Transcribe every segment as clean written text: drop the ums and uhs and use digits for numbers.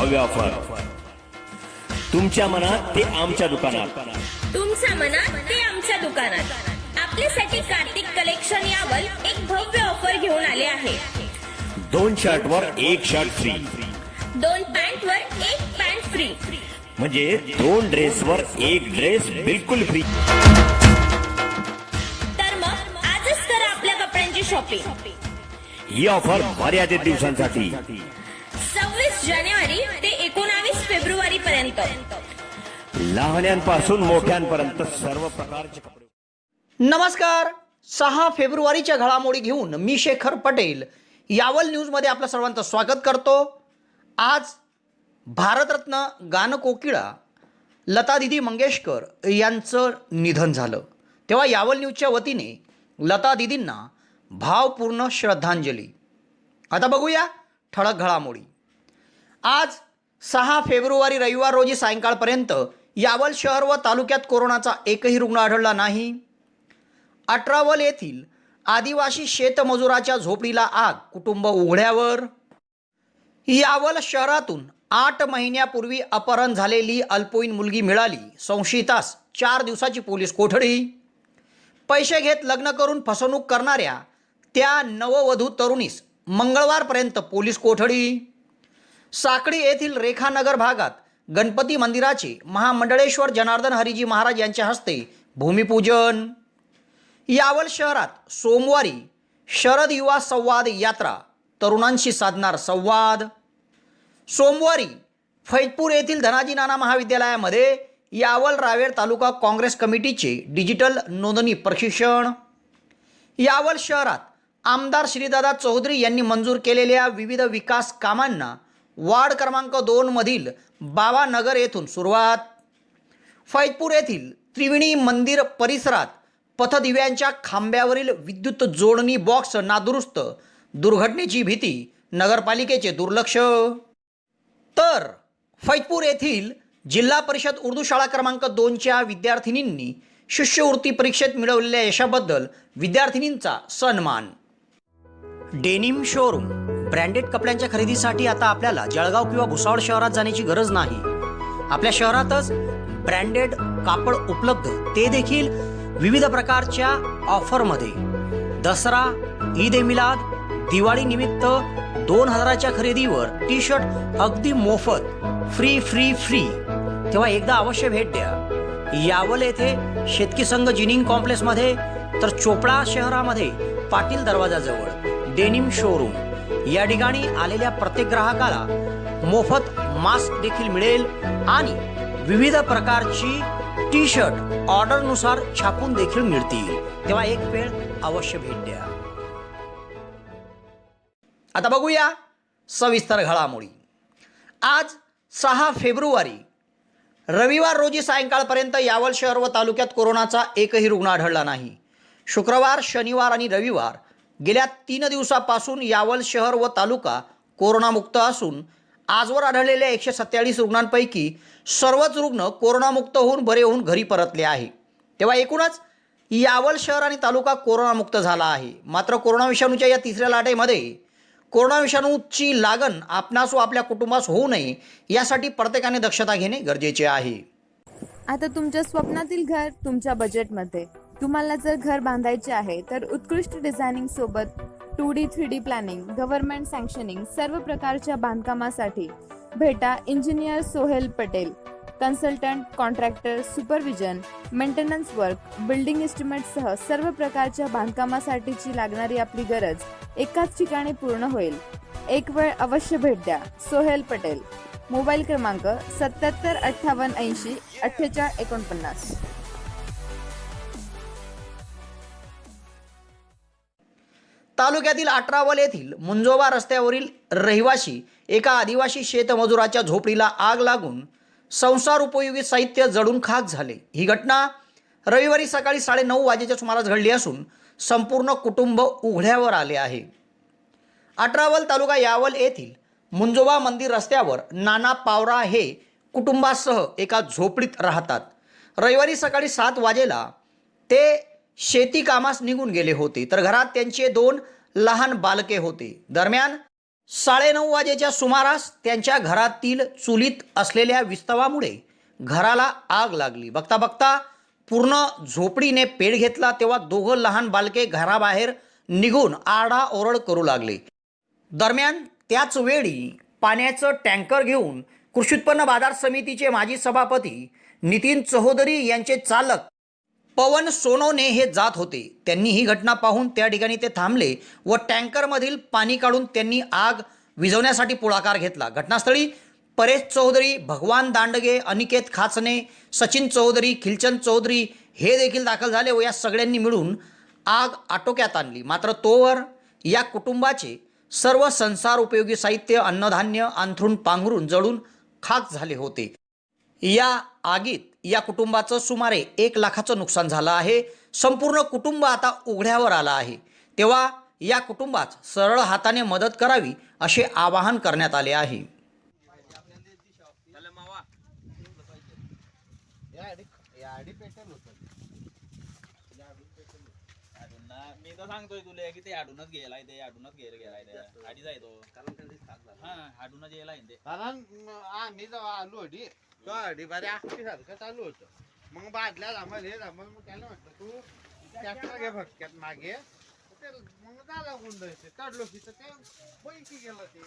भव्य ऑफर. तुमच्या मनात ते आमच्या दुकानात. तुमच्या मनात ते आमच्या दुकानात. आपल्यासाठी कार्तिक कलेक्शन यावर एक भव्य ऑफर घेऊन आले आहे. 2 शर्टवर 1 शर्ट फ्री. 2 पॅन्टवर 1 pant free. म्हणजे 2 ड्रेसवर 1 ड्रेस बिलकुल फ्री. तर मग आजच करा आपल्या कपड्यांची शॉपिंग. ही ऑफर मर्यादित दिवसांसाठी. 26 जानेवारी ते 19 फेब्रुवारी पर्यंत. लहान्यांपासून मोठ्यांपर्यंत सर्व प्रकारचे कपडे. नमस्कार. 6 फेब्रुवारीच्या घडामोडी घेऊन मी शेखर पटेल यावल न्यूजमध्ये आपलं सर्वांचं स्वागत करतो. आज भारतरत्न गानकोकिळा लता दीदी मंगेशकर यांचं निधन झालं. तेव्हा यावल न्यूजच्या वतीने लता दीदींना भावपूर्ण श्रद्धांजली. आता बघूया ठळक घडामोडी. आज 6 फेब्रुवारी रविवार रोजी सायंकाळपर्यंत यावल शहर व तालुक्यात कोरोनाचा एकही रुग्ण आढळला नाही. अठरावल येथील आदिवासी शेतमजुराच्या झोपडीला आग, कुटुंब उघड्यावर. यावल शहरातून 8 महिन्यापूर्वी अपहरण झालेली अल्पवयीन मुलगी मिळाली. संशयितास 4 दिवसाची पोलीस कोठडी. पैसे घेत लग्न करून फसवणूक करणाऱ्या त्या नववधू तरुणीस मंगळवारपर्यंत पोलीस कोठडी. साकडी येथील रेखानगर भागात गणपती मंदिराचे महामंडळेश्वर जनार्दन हरीजी महाराज यांच्या हस्ते भूमिपूजन. यावल शहरात सोमवारी शरद युवा संवाद यात्रा, तरुणांशी साधणार संवाद. सोमवारी फैजपूर येथील धनाजी नाना महाविद्यालयामध्ये यावल रावेर तालुका काँग्रेस कमिटीचे डिजिटल नोंदणी प्रशिक्षण. यावल शहरात आमदार श्रीदादा चौधरी यांनी मंजूर केलेल्या विविध विकास कामांना वार्ड क्रमांक 2 मधील बाबानगर येथून सुरुवात. फैजपूर येथील त्रिवेणी मंदिर परिसरात पथदिव्यांच्या खांब्यावरील विद्युत जोडणी बॉक्स नादुरुस्त, दुर्घटनेची भीती, नगरपालिकेचे दुर्लक्ष. तर फैजपूर येथील जिल्हा परिषद उर्दू शाळा क्रमांक 2च्या विद्यार्थिनींनी शिष्यवृत्ती परीक्षेत मिळवलेल्या यशाबद्दल विद्यार्थिनींचा सन्मान. Denim showroom. ब्रँडेड कपड्यांच्या खरेदीसाठी आता आपल्याला जळगाव किंवा भुसावळ शहरात जाण्याची गरज नाही. आपल्या शहरातच ब्रँडेड कापड उपलब्ध, ते देखील विविध प्रकारच्या ऑफरमध्ये. दसरा, ईद ए मिलाद, दिवाळी निमित्त 2000च्या खरेदीवर टी शर्ट अगदी मोफत, फ्री फ्री फ्री. तेव्हा एकदा अवश्य भेट द्या. यावल येथे शेतकी संघ जिनिंग कॉम्प्लेक्समध्ये, तर चोपडा शहरामध्ये पाटील दरवाजाजवळ डेनिम शोरूम. या ठिकाणी आलेल्या प्रत्येक ग्राहकाला मोफत मास्क देखील मिळेल आणि विविध प्रकारची टी शर्ट ऑर्डरनुसार छापून देखील मिळतील. तेव्हा एक वेळ अवश्य भेट द्या. आता बघूया सविस्तर घडामोडी. आज 6 फेब्रुवारी रविवार रोजी सायंकाळपर्यंत यावल शहर व तालुक्यात कोरोनाचा एकही रुग्ण आढळला नाही. शुक्रवार, शनिवार आणि रविवार गेल्या 3 दिवसापासून यावल शहर व तालुका कोरोनामुक्त असून आजवर आढळलेल्या 147 रुग्णांपैकी सर्वच रुग्ण कोरोनामुक्त होऊन बरे होऊन घरी परतले आहे. तेव्हा एकूणच यावल शहर आणि तालुका कोरोनामुक्त झाला आहे. मात्र कोरोना विषाणूच्या या 3ऱ्या लाटेमध्ये कोरोना विषाणूची लागण आपणास व आपल्या कुटुंबास होऊ नये यासाठी प्रत्येकाने दक्षता घेणे गरजेचे आहे. आता तुमच्या स्वप्नातील घर तुमच्या बजेटमध्ये. तुम्हाला जर घर बांधायचे आहे तर उत्कृष्ट डिझायनिंग सोबत 2D 3D प्लॅनिंग, गव्हर्नमेंट सँक्शनिंग, सर्व प्रकारच्या बांधकामासाठी भेटा engineer Sohail Patel. Consultant, contractor, supervision, maintenance work, building एस्टिमेटसह सर्व प्रकारच्या बांधकामासाठीची लागणारी आपली गरज एकाच ठिकाणी पूर्ण होईल. एक वेळ अवश्य भेट द्या. सोहेल पटेल. मोबाईल क्रमांक 77 58 80 48 49. तालुक्यातील अठरावल येथील मुंजोबा रस्त्यावरील रहिवासी एका आदिवासी शेतमजुराच्या झोपडीला आग लागून संसार उपयोगी साहित्य जळून खाक झाले. ही घटना रविवारी सकाळी 9:30 वाजेच्या सुमारास घडली असून संपूर्ण कुटुंब उघड्यावर आले आहे. अठरावल तालुका यावल येथील मुंजोबा मंदिर रस्त्यावर नाना पावरा हे कुटुंबासह एका झोपडीत राहतात. रविवारी सकाळी 7 वाजेला ते शेती कामास निघून गेले होते, तर घरात त्यांचे 2 लहान बालके होते. दरम्यान 9:30 वाजेच्या सुमारास त्यांच्या घरातील चुलीत असलेल्या विस्तवामुळे घराला आग लागली. बघता बघता पूर्ण झोपडीने पेट घेतला. तेव्हा दोघं लहान बालके घराबाहेर निघून आरडाओरड करू लागले. दरम्यान त्याच वेळी पाण्याचं टँकर घेऊन कृषी उत्पन्न बाजार समितीचे माजी सभापती नितीन चौधरी यांचे चालक पवन सोनवणे हे जात होते. त्यांनी ही घटना पाहून त्या ठिकाणी ते थांबले व टँकरमधील पाणी काढून त्यांनी आग विझवण्यासाठी पुढाकार घेतला. घटनास्थळी परेश चौधरी, भगवान दांडगे, अनिकेत खाचने, सचिन चौधरी, खिलचंद चौधरी हे देखील दाखल झाले व या सगळ्यांनी मिळून आग आटोक्यात आणली. मात्र तोवर या कुटुंबाचे सर्व संसार उपयोगी साहित्य, अन्नधान्य, अंथरूण पांघरून जळून खाक झाले होते. या आगीत या कुटुंबाचं सुमारे 1 लाखाचं नुकसान झालं आहे. संपूर्ण कुटुंब आता उघड्यावर आलं आहे. तेव्हा या कुटुंबास सरळ हाताने मदत करावी असे आवाहन करण्यात आले आहे. मी तर सांगतोय तुला की ते आडूनच गेलाय, ते आडूनच गेलाय, ते आधी जायतो हा आडूनच गेलाय ते. कारण आम्ही जेव्हा आलो होती तो बऱ्या आखी सारखं चालू होतं. मग बादल्या जांभळ हे जांभळ मग त्याला म्हटलं तू ट्रॅक्टर घे फटक्यात मागे. ते मग झाला गुंड चढलो की तर ते पैकी गेलं ते.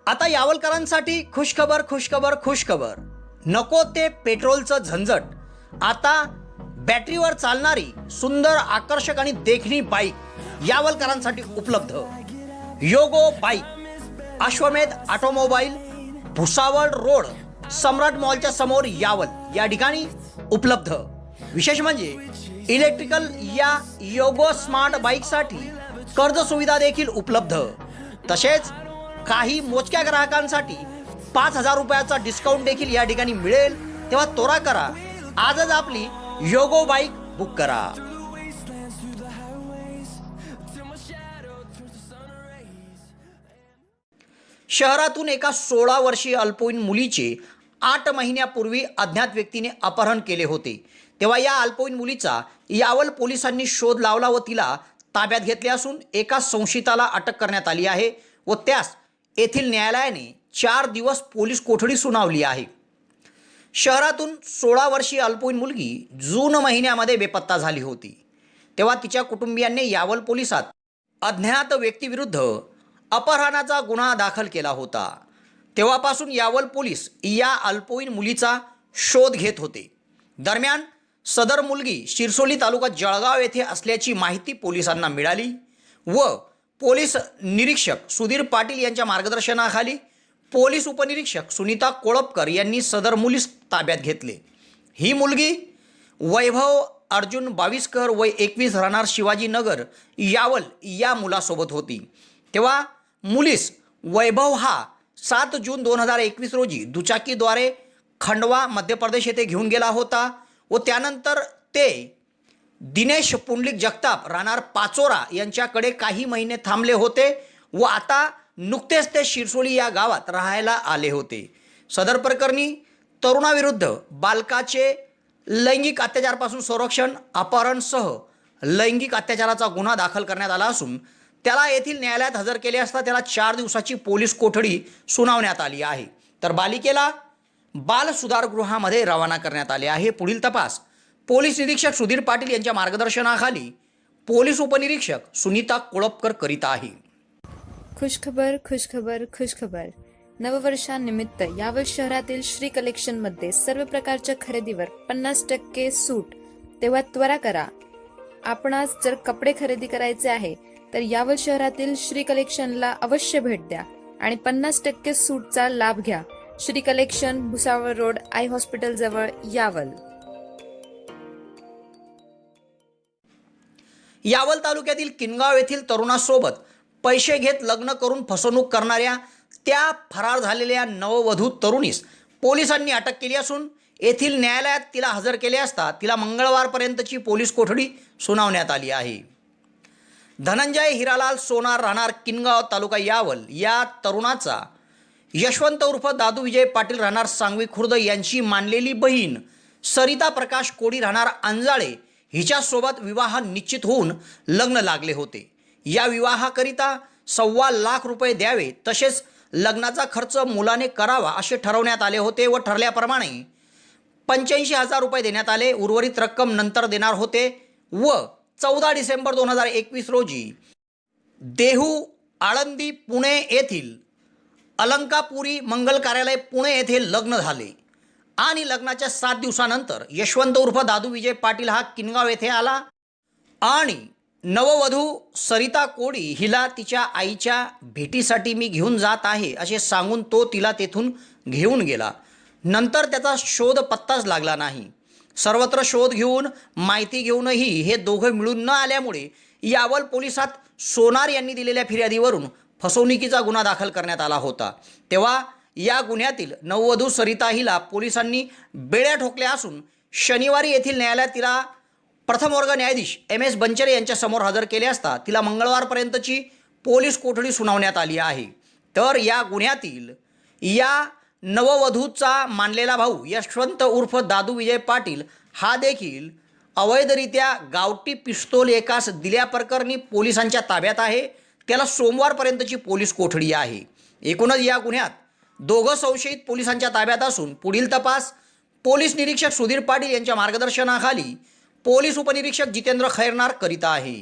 आता यावलकरांसाठी खुशखबर खुशखबर खुशखबर. नको ते पेट्रोलचं झंझट. आता बॅटरीवर चालणारी सुंदर, आकर्षक आणि देखणी बाईक यावलकरांसाठी उपलब्ध. योगो बाईक, अश्वमेध ऑटोमोबाईल, भुसावळ रोड, सम्राट मॉलच्या समोर यावल या ठिकाणी उपलब्ध. विशेष म्हणजे इलेक्ट्रिकल या योगो स्मार्ट बाईकसाठी कर्ज सुविधा देखील उपलब्ध. तसेच काही मोजक्या ग्राहकांसाठी 5,000 रुपयाचा डिस्काउंट देखील या ठिकाणी मिळेल. तेव्हा त्वरा करा, आजच आपली योगो बाईक बुक करा. शहरातून एका 16 वर्षीय अल्पवयीन मुलीचे 8 महिन्यापूर्वी अज्ञात व्यक्तीने अपहरण केले होते. तेव्हा या अल्पवयीन मुलीचा यावल पोलिसांनी शोध लावला व तिला ताब्यात घेतले असून एका संशयिताला अटक करण्यात आली आहे व त्यास येथील न्यायालयाने 4 दिवस पोलीस कोठडी सुनावली आहे. शहरातून 16 वर्षीय अल्पवयीन मुलगी जून महिन्यामध्ये बेपत्ता झाली होती. तेव्हा तिच्या कुटुंबियांनी यावल पोलिसात अज्ञात व्यक्तीविरुद्ध अपहरणाचा गुन्हा दाखल केला होता. तेव्हापासून यावल पोलीस या अल्पवयीन मुलीचा शोध घेत होते. दरम्यान सदर मुलगी शिरसोली तालुका जळगाव येथे असल्याची माहिती पोलिसांना मिळाली व पोलीस निरीक्षक सुधीर पाटील यांच्या मार्गदर्शनाखाली पोलीस उपनिरीक्षक सुनीता कोळपकर यांनी सदर मुलीस ताब्यात घेतले. ही मुलगी वैभव अर्जुन बाविस्कर वय 21 राहणार शिवाजीनगर यावल या मुलासोबत होती. तेव्हा मुलीस वैभव हा 7 जून 2021 रोजी दुचाकीद्वारे खंडवा मध्य प्रदेश येथे घेऊन गेला होता व त्यानंतर ते दिनेश पुंडलिक जगताप राहणार पाचोरा यांच्याकडे काही महिने थांबले होते व आता नुकतेच ते शिरसोली या गावात राहायला आले होते. सदर प्रकरणी तरुणाविरुद्ध बालकाचे लैंगिक अत्याचारापासून संरक्षण, अपहरणसह लैंगिक अत्याचाराचा गुन्हा दाखल करण्यात आला असून त्याला येथील न्यायालयात हजर केले असता त्याला 4 दिवसाची पोलीस कोठडी सुनावण्यात आली आहे. तर बालिकेला बाल सुधारगृहामध्ये रवाना करण्यात आले आहे. पुढील तपास पोलीस निरीक्षक सुधीर पाटील यांच्या मार्गदर्शनाखाली पोलीस उपनिरीक्षक सुनीता कोळपकर करीत आहे. खुशखबर खुशखबर खुशखबर. नववर्षानिमित्त यावल शहरातील श्री कलेक्शनमध्ये सर्व प्रकारच्या खरेदीवर 50% सूट. तेव्हा त्वरा करा. आपणास जर कपडे खरेदी करायचे आहे तर यावल शहरातील श्री कलेक्शनला अवश्य भेट द्या आणि 50% सूटचा लाभ घ्या. Shri collection, Bhusawal road, I hospital जवळ, यावल. यावल तालुक्यातील किनगाव येथील तरुणासोबत पैसे घेत लग्न करून फसवणूक करणाऱ्या त्या फरार झालेल्या नववधू तरुणीस पोलिसांनी अटक केली असून येथील न्यायालयात तिला हजर केले असता तिला मंगळवारपर्यंतची पोलीस कोठडी सुनावण्यात आली आहे. धनंजय हिरालाल सोनार राहणार किनगाव तालुका यावल या तरुणाचा यशवंत उर्फ दादू विजय पाटील राहणार सांगवी खुर्द यांची मानलेली बहीण सरिता प्रकाश कोडी राहणार अंजाळे हिच्यासोबत विवाह निश्चित होऊन लग्न लागले होते. या विवाहाकरिता 1.25 लाख रुपये द्यावे तसेच लग्नाचा खर्च मुलाने करावा असे ठरवण्यात आले होते व ठरल्याप्रमाणे 85,000 रुपये देण्यात आले. उर्वरित रक्कम नंतर देणार होते व 14 डिसेंबर 2021 रोजी देहू, आळंदी, पुणे येथील अलंकापुरी मंगल कार्यालय पुणे येथे लग्न झाले आणि लग्नाच्या 7 दिवसानंतर यशवंत उर्फ दादू विजय पाटील हा किनगाव येथे आला आणि नववधू सरिता कोडी हिला तिच्या आईच्या भेटीसाठी मी घेऊन जात आहे असे सांगून तो तिला तेथून घेऊन गेला. नंतर त्याचा शोध पत्ताच लागला नाही. सर्वत्र शोध घेऊन माहिती घेऊनही हे दोघं मिळून न आल्यामुळे यावल पोलिसात सोनार यांनी दिलेल्या फिर्यादीवरून फसवणुकीचा गुन्हा दाखल करण्यात आला होता. तेव्हा या गुन्ह्यातील नववधू सरिता हिला पोलिसांनी बेड्या ठोकल्या असून शनिवारी येथील न्यायालयात तिला प्रथम वर्ग न्यायाधीश MS बंचरे यांच्या समोर हजर केले असता तिला मंगळवारपर्यंतची पोलीस कोठडी सुनावण्यात आली आहे. तर या गुन्ह्यातील या नववधूचा मानलेला भाऊ यशवंत उर्फ दादू विजय पाटील हा देखील अवैधरित्या गावठी पिस्तूल एकास दिल्याप्रकरणी पोलिसांच्या ताब्यात आहे. त्याला सोमवारपर्यंतची पोलीस कोठडी आहे. एकूणच या गुन्ह्यात दोघं संशयित पोलिसांच्या ताब्यात असून पुढील तपास पोलीस निरीक्षक सुधीर पाटील यांच्या मार्गदर्शनाखाली पोलीस उपनिरीक्षक जितेंद्र खैरनार करीत आहे.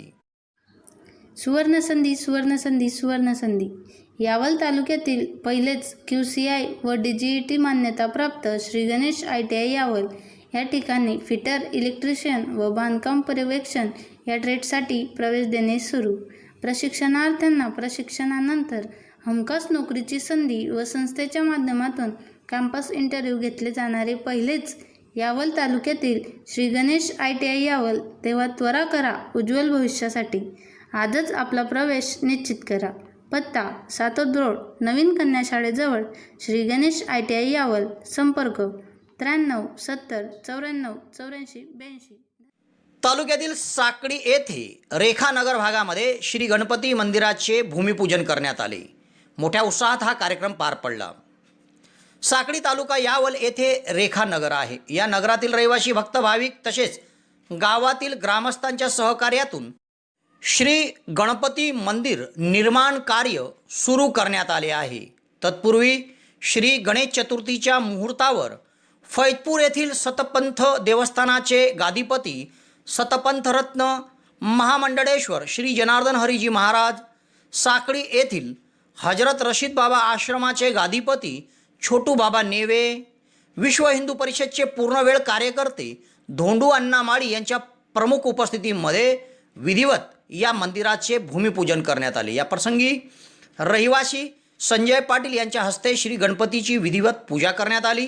सुवर्णसंधी सुवर्णसंधी सुवर्णसंधी यावल तालुक्यातील पहिलेच QCI व DGET मान्यताप्राप्त श्री गणेश ITI यावल या ठिकाणी फिटर, इलेक्ट्रिशियन व बांधकाम पर्यवेक्षण या ट्रेडसाठी प्रवेश देणे सुरू. प्रशिक्षणार्थ्यांना प्रशिक्षणानंतर हमखास नोकरीची संधी व संस्थेच्या माध्यमातून कॅम्पस इंटरव्ह्यू घेतले जाणारे पहिलेच यावल तालुक्यातील श्री गणेश ITI यावल. तेव्हा त्वरा करा उज्ज्वल भविष्यासाठी. आजच आपला प्रवेश निश्चित करा. पत्ता सातोद रोड, नवीन कन्या शाळेजवळ, श्री गणेश ITI यावल. संपर्क 93 70 94 84 82. तालुक्यातील साकडी येथे रेखानगर भागामध्ये श्री गणपती मंदिराचे भूमिपूजन करण्यात आले. मोठ्या उत्साहात हा कार्यक्रम पार पडला. साकडी तालुका यावल येथे रेखानगर आहे. या नगरातील रहिवासी भक्त भाविक तसेच गावातील ग्रामस्थांच्या सहकार्यातून श्री गणपती मंदिर निर्माण कार्य सुरू करण्यात आले आहे. तत्पूर्वी श्री गणेश चतुर्थीच्या मुहूर्तावर फैजपूर येथील सतपंथ देवस्थानाचे गादीपती सतपंथरत्न महामंडळेश्वर श्री जनार्दन हरीजी महाराज, साकडी येथील हजरत रशीद बाबा आश्रमाचे गादीपती छोटू बाबा नेवे, विश्व हिंदू परिषदचे पूर्णवेळ कार्यकर्ते धोंडू अण्णा माळी यांच्या प्रमुख उपस्थितीमध्ये विधिवत या मंदिराचे भूमिपूजन करण्यात आले. या प्रसंगी रहिवासी संजय पाटील यांच्या हस्ते श्री गणपतीची विधिवत पूजा करण्यात आली.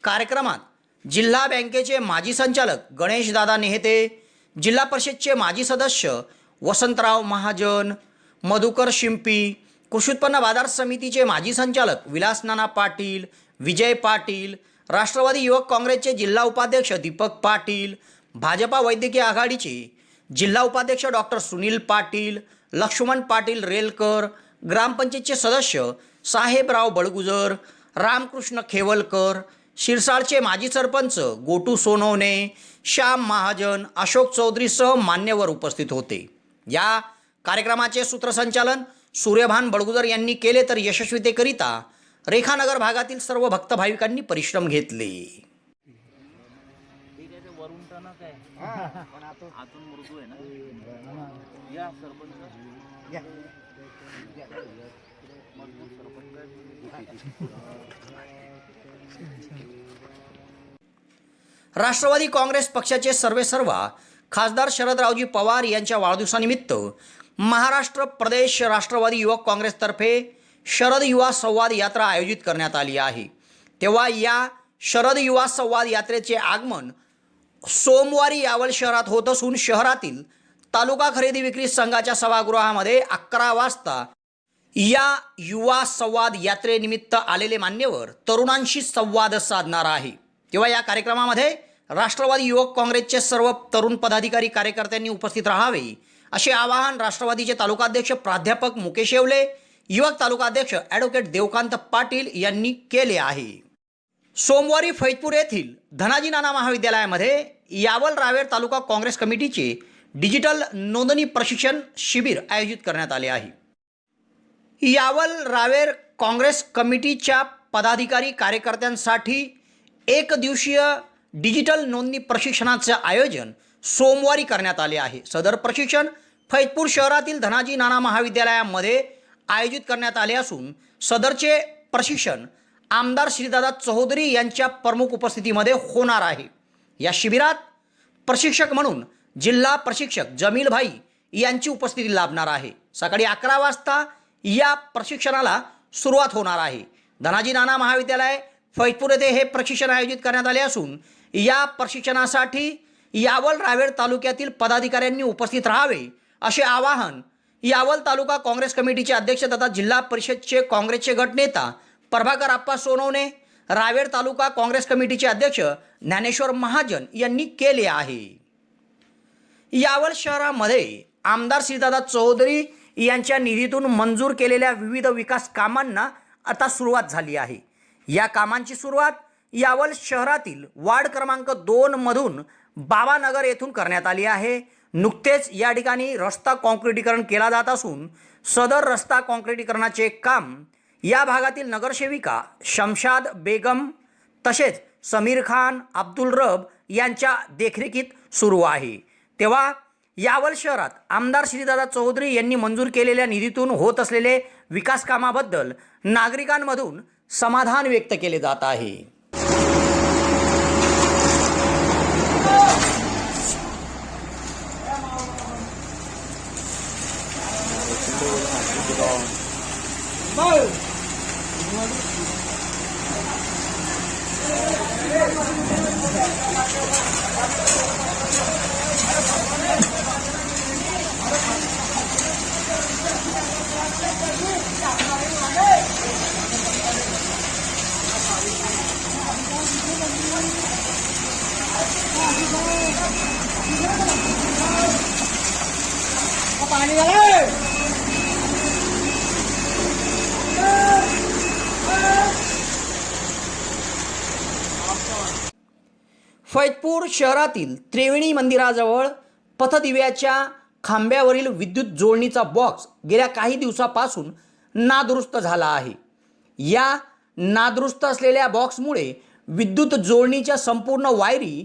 कार्यक्रमात जिल्हा बँकेचे माजी संचालक गणेशदादा नेहते, जिल्हा परिषदचे माजी सदस्य वसंतराव महाजन, मधुकर शिंपी, कृषी उत्पन्न बाजार समितीचे माजी संचालक विलास नाना पाटील, विजय पाटील, राष्ट्रवादी युवक काँग्रेसचे जिल्हा उपाध्यक्ष दीपक पाटील, भाजपा वैद्यकीय आघाडीचे जिल्हा उपाध्यक्ष डॉक्टर सुनील पाटील, लक्ष्मण पाटील रेलकर, ग्रामपंचायतचे सदस्य साहेबराव बळगुजर, रामकृष्ण खेवलकर, शिरसाळचे माजी सरपंच गोटू सोनवणे, श्याम महाजन, अशोक चौधरीसह मान्यवर उपस्थित होते. या कार्यक्रमाचे सूत्रसंचालन सूर्यभान बळगुजर यांनी केले तर यशस्वीतेकरिता रेखानगर भागातील सर्व भक्त भाविकांनी परिश्रम घेतले. राष्ट्रवादी काँग्रेस पक्षाचे सर्वेसर्वा खासदार शरदरावजी पवार यांच्या वाढदिवसानिमित्त महाराष्ट्र प्रदेश राष्ट्रवादी युवक काँग्रेसतर्फे शरद युवा संवाद यात्रा आयोजित करण्यात आली आहे. तेव्हा या शरद युवा संवाद यात्रेचे आगमन सोमवारी यावल शहरात होत असून शहरातील तालुका खरेदी विक्री संघाच्या सभागृहामध्ये 11 वाजता या युवा संवाद यात्रेनिमित्त आलेले मान्यवर तरुणांशी संवाद साधणार आहे. तेव्हा या कार्यक्रमामध्ये राष्ट्रवादी युवक काँग्रेसचे सर्व तरुण पदाधिकारी कार्यकर्त्यांनी उपस्थित राहावे असे आवाहन राष्ट्रवादीचे तालुकाध्यक्ष प्राध्यापक मुकेश येवले, युवक तालुकाध्यक्ष ॲडव्होकेट देवकांत पाटील यांनी केले आहे. सोमवारी फैजपूर येथील धनाजी नाना महाविद्यालयामध्ये यावल रावेर तालुका काँग्रेस कमिटीचे डिजिटल नोंदणी प्रशिक्षण शिबिर आयोजित करण्यात आले आहे. यावल रावेर काँग्रेस कमिटीच्या पदाधिकारी कार्यकर्त्यांसाठी एक दिवसीय डिजिटल नोंदणी प्रशिक्षणाचे आयोजन सोमवारी करण्यात आले आहे. सदर प्रशिक्षण फैजपूर शहरातील धनाजी नाना महाविद्यालयामध्ये आयोजित करण्यात आले असून सदरचे प्रशिक्षण आमदार श्रीदादा चौधरी यांच्या प्रमुख उपस्थितीमध्ये होणार आहे. या शिबिरात प्रशिक्षक म्हणून जिल्हा प्रशिक्षक जमील भाई यांची उपस्थिती लाभणार आहे. सकाळी 11 वाजता या प्रशिक्षणाला सुरुवात होणार आहे. धनाजी नाना महाविद्यालय फैजपूर येथे हे प्रशिक्षण आयोजित करण्यात आले असून या प्रशिक्षणासाठी यावल रावेर तालुक्यातील पदाधिकाऱ्यांनी उपस्थित राहावे असे आवाहन यावल तालुका काँग्रेस कमिटीचे अध्यक्ष तथा जिल्हा परिषदचे काँग्रेसचे गटनेता प्रभाकर आप्पा सोनवणे, रावेर तालुका काँग्रेस कमिटीचे अध्यक्ष ज्ञानेश्वर महाजन यांनी केले आहे. यावल शहरामध्ये आमदार श्रीदादा चौधरी यांच्या निधीतून मंजूर केलेल्या विविध विकास कामांना आता सुरुवात झाली आहे. या कामांची सुरुवात यावल शहरातील वार्ड क्रमांक 2 मधून बाबानगर येथून करण्यात आली आहे. नुकतेच या ठिकाणी रस्ता काँक्रिटीकरण केला जात असून सदर रस्ता काँक्रिटीकरणाचे काम या भागातील नगरसेविका शमशाद बेगम तसेच समीर खान, अब्दुल रब यांच्या देखरेखीत सुरू आहे. तेव्हा यावल शहरात आमदार श्रीदादा चौधरी यांनी मंजूर केलेल्या निधीतून होत असलेले विकास कामाबद्दल नागरिकांमधून समाधान व्यक्त केले जात आहे. फैजपूर शहरातील त्रिवेणी मंदिराजवळ पथदिव्याच्या खांब्यावरील विद्युत जोडणीचा बॉक्स गेल्या काही दिवसापासून नादुरुस्त झाला आहे. या नादुरुस्त असलेल्या बॉक्समुळे विद्युत जोडणीच्या संपूर्ण वायरी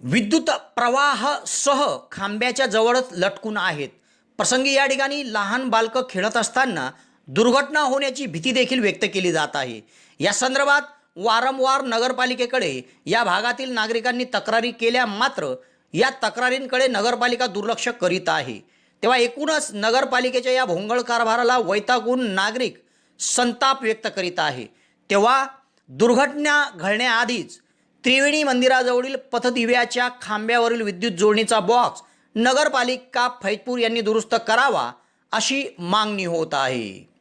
विद्युत प्रवाहासह खांब्याच्या जवळच लटकून आहेत. प्रसंगी या ठिकाणी लहान बालकं खेळत असताना दुर्घटना होण्याची भीती देखील व्यक्त केली जात आहे. या संदर्भात वारंवार नगरपालिकेकडे या भागातील नागरिकांनी तक्रारी केल्या, मात्र या तक्रारींकडे नगरपालिका दुर्लक्ष करीत आहे. तेव्हा एकूणच नगरपालिकेच्या या भोंगळ कारभाराला वैतागून नागरिक संताप व्यक्त करीत आहे. तेव्हा दुर्घटना घडण्याआधीच त्रिवेणी मंदिराजवळील पथदिव्याच्या खांब्यावरील विद्युत जोडणीचा बॉक्स नगरपालिका फैजपूर यांनी दुरुस्त करावा अशी मागणी होत आहे.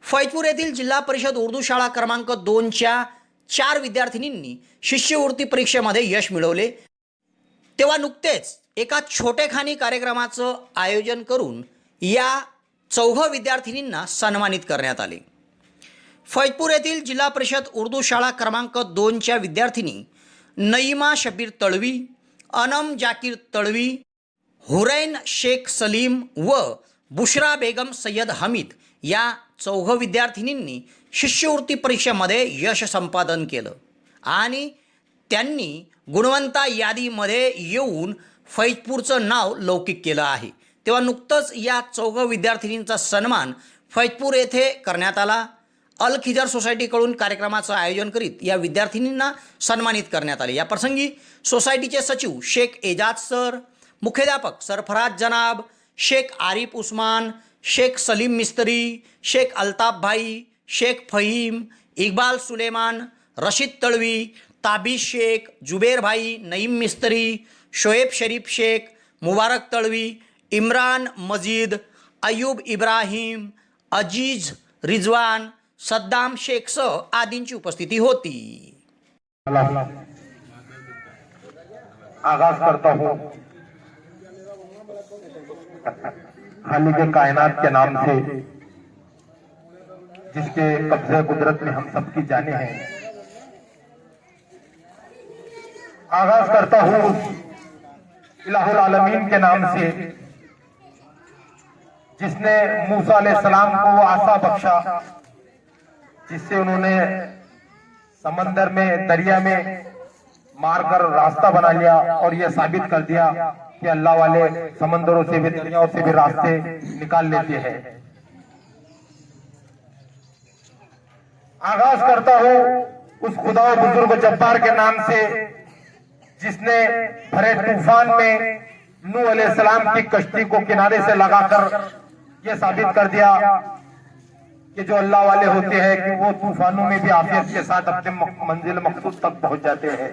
फैजपूर येथील जिल्हा परिषद उर्दू शाळा क्रमांक 2च्या 4 विद्यार्थिनींनी शिष्यवृत्ती परीक्षेमध्ये यश मिळवले. तेव्हा नुकतेच एका छोटेखानी कार्यक्रमाचं आयोजन करून या 4 विद्यार्थिनींना सन्मानित करण्यात आले. फैजपूर येथील जिल्हा परिषद उर्दू शाळा क्रमांक 2च्या विद्यार्थिनी नईमा शबीर तळवी, अनम जाकीर तळवी, हुरैन शेख सलीम व बुशरा बेगम सय्यद हमीद या 4 विद्यार्थिनींनी शिष्यवृत्ती परीक्षेमध्ये यश संपादन केलं आणि त्यांनी गुणवंता यादीमध्ये येऊन फैजपूरचं नाव लौकिक केलं आहे. तेव्हा नुकतंच या 4 विद्यार्थिनींचा सन्मान फैजपूर येथे करण्यात आला. अल खिजर सोसायटीकडून कार्यक्रमाचं आयोजन करीत या विद्यार्थिनींना सन्मानित करण्यात आले. या प्रसंगी सोसायटीचे सचिव शेख एजाज सर, मुख्याध्यापक सरफराज जनाब, शेख आरिफ उस्मान, शेख सलीम मिस्त्री, शेख अल्ताफ भाई, शेख फहीम, इकबाल सुलेमान, रशीद तळवी, ताबिश शेख, जुबेर भाई, नईम मिस्त्री, शोएब शरीफ शेख, मुबारक तळवी, इम्रान मजीद, अयूब इब्राहिम, अजीज रिजवान, सद्दाम शेखसह आदींची उपस्थिती होती. आगाज करता हूँ खालिक कायनात के नाम से, जिसके कब्जे कुदरत में हम सबकी जाने हैं. आगाज करता हूँ इलाहुल आलमीन के नाम से, जिसने मूसा अलैहिस्सलाम को वो आसा बख्शा जिससे उन्होंने समंदर में, दरिया में मारकर रास्ता बना लिया और यह साबित कर दिया कि अल्लाह वाले समंदरों से भी, दरियाओं से भी रास्ते निकाल लेते हैं. आगाज करता हूँ उस खुदा बुजुर्ग जब्बार के नाम से, जिसने भरे तूफान में नूह अलैहिस्सलाम की कश्ती को किनारे से लगाकर यह साबित कर दिया कि जो अल्लाह वाले होते हैं कि वो तूफानों में भी आफियत के साथ अपने मंजिल मकसूद तक पहुंच जाते हैं.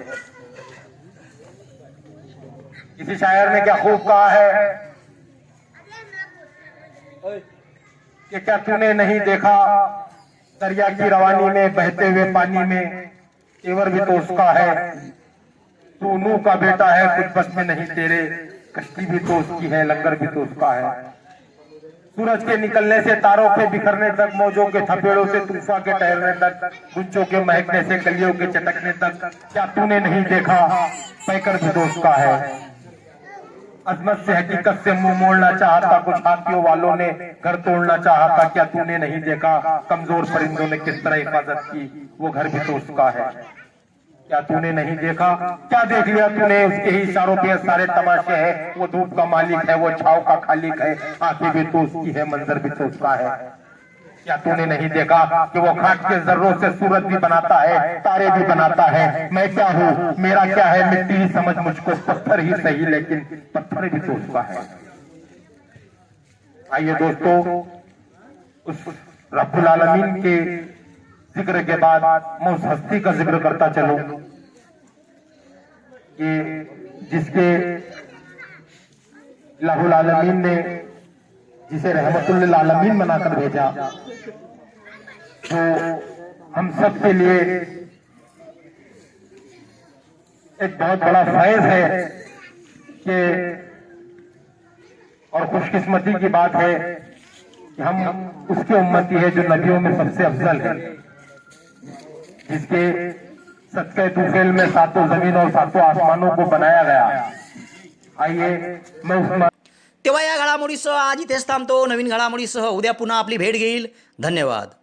किसी शायर ने क्या खूब कहा है कि क्या तूने नहीं देखा दरिया की रवानी में, बहते हुए पानी में तेवर भी तो उसका है. तू नूह का बेटा है, कुछ बस में नहीं तेरे, कश्ती भी तो उसकी है, लंगर भी तो उसका है. सूरज के निकलने से तारों के बिखरने तक, मौजों के थपेड़ों से तूफान के टहलने तक, गुंजों के महकने से कलियों के चटकने तक, क्या तूने नहीं देखा पैकर भी दोस्त का है. अजमत से, हकीकत से मुंह मोड़ना चाहा था कुछ हाथियों वालों ने, घर तोड़ना चाहा था, क्या तूने नहीं देखा कमजोर परिंदों ने किस तरह हिफाजत की, वो घर भी तो उसका है. क्या तूने नहीं देखा, क्या देख लिया तूने, उसके ही इशारों पे सारे तमाशे हैं. वो धूप का मालिक है, वो छाव का खालिक है, आंखें भी तो उसकी है, मंजर भी तो उसका है. क्या तूने नहीं देखा कि वो खाक के जर्रों से सूरज भी बनाता है, तारे भी बनाता है. मैं क्या हूँ, मेरा क्या है, मिट्टी ही समझ मुझको, पत्थर ही सही लेकिन पत्थर भी तो उसका है. आइए दोस्तों, उस रब्बुल आलमीन के जिक्र के बाद मैं उस हस्ती का जिक्र करता चलूं कि जिसके इलाहुल आलमीन ने, जिसे रहमतुल लिल आलमीन बनाकर भेजा, तो हम सब के लिए एक बहुत बड़ा फैज है कि, और खुशकिस्मती की बात है कि हम उसके उम्मती है जो नबियों में सबसे अफजल है, जिसके सदके तुफैल में सातों जमीन और सातों आसमानों को बनाया गया. आइए मैं उस तेव्हा या घडामोडीसह आज इथेच थांबतो. नवीन घडामोडीसह उद्या पुन्हा आपली भेट घेईल. धन्यवाद.